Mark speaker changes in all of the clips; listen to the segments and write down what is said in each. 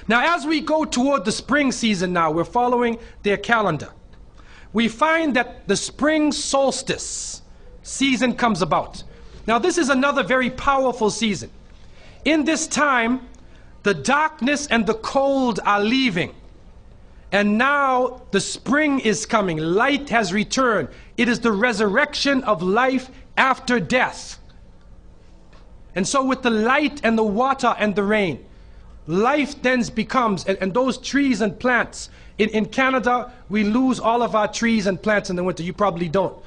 Speaker 1: Now, as we go toward the spring season now, we're following their calendar. We find that the spring solstice season comes about. Now, this is another very powerful season. In this time, the darkness and the cold are leaving. And now the spring is coming. Light has returned. It is the resurrection of life after death. And so with the light and the water and the rain, life then becomes, and those trees and plants, in Canada, we lose all of our trees and plants in the winter. You probably don't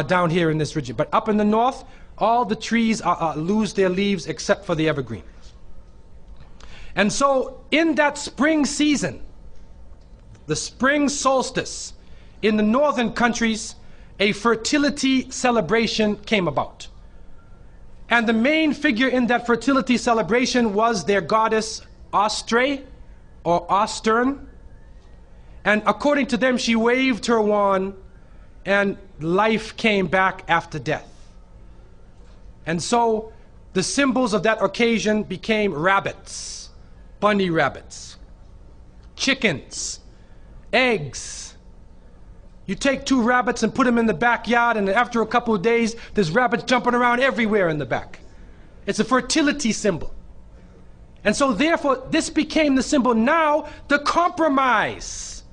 Speaker 1: down here in this region. But up in the north, all the trees lose their leaves except for the evergreen. And so in that spring season, the spring solstice, in the northern countries, a fertility celebration came about. And the main figure in that fertility celebration was their goddess Ostre, or Ostern. And according to them, she waved her wand and life came back after death. And so the symbols of that occasion became rabbits, bunny rabbits, chickens, eggs. You take two rabbits and put them in the backyard, and after a couple of days, there's rabbits jumping around everywhere in the back. It's a fertility symbol. And so therefore, this became the symbol. Now, the compromise.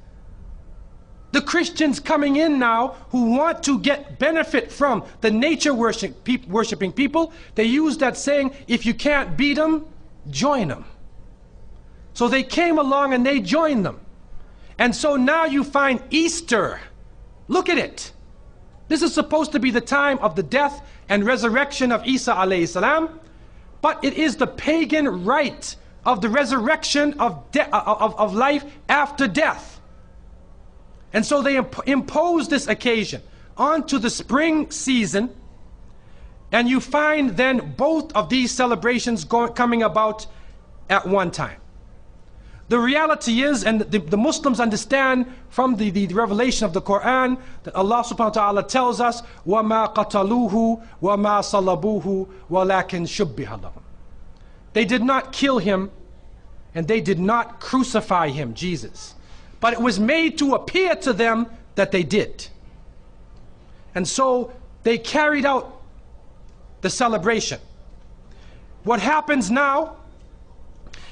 Speaker 1: The Christians coming in now who want to get benefit from the nature worshiping people, they use that saying, if you can't beat them, join them. So they came along and they joined them. And so now you find Easter. Look at it. This is supposed to be the time of the death and resurrection of Isa alayhi salam, but it is the pagan rite of the resurrection of life after death. And so they impose this occasion onto the spring season, and you find then both of these celebrations coming about at one time. The reality is, and the Muslims understand from the revelation of the Quran, that Allah subhanahu wa ta'ala tells us, وَمَا قَتَلُوهُ وَمَا صَلَبُوهُ وَلَكِنْ شُبِّهَ لَهُمْ. They did not kill him, and they did not crucify him, Jesus. But it was made to appear to them that they did. And so they carried out the celebration. What happens now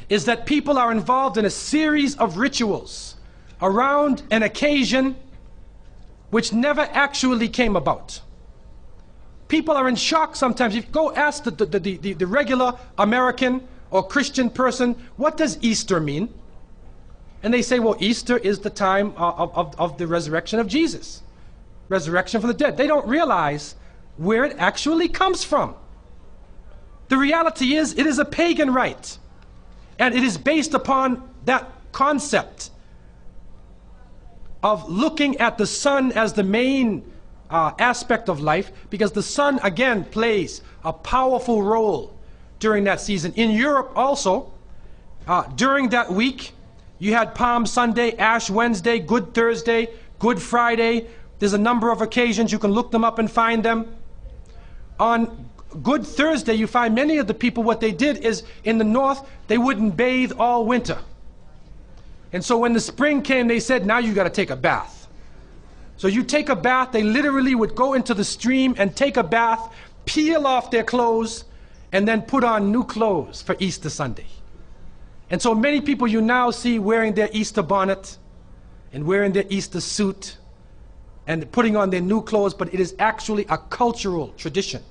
Speaker 1: is that people are involved in a series of rituals around an occasion which never actually came about. People are in shock sometimes. If you go ask the regular American or Christian person, what does Easter mean? And they say, well, Easter is the time of the resurrection of Jesus. Resurrection from the dead. They don't realize where it actually comes from. The reality is, it is a pagan rite. And it is based upon that concept of looking at the sun as the main aspect of life, because the sun, again, plays a powerful role during that season. In Europe also, during that week, you had Palm Sunday, Ash Wednesday, Good Thursday, Good Friday. There's a number of occasions. You can look them up and find them. On Good Thursday, you find many of the people, what they did is, in the north, they wouldn't bathe all winter. And so when the spring came, they said, now you got to take a bath. So you take a bath. They literally would go into the stream and take a bath, peel off their clothes, and then put on new clothes for Easter Sunday. And so many people you now see wearing their Easter bonnet and wearing their Easter suit and putting on their new clothes, but it is actually a cultural tradition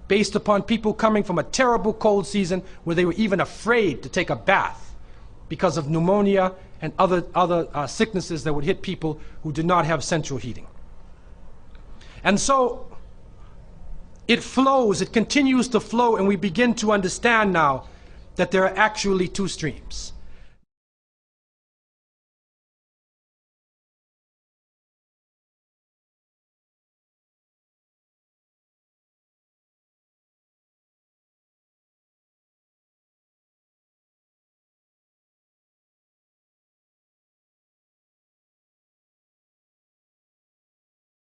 Speaker 1: based upon people coming from a terrible cold season where they were even afraid to take a bath because of pneumonia and other sicknesses that would hit people who did not have central heating. And so it flows, it continues to flow, and we begin to understand now that there are actually two streams.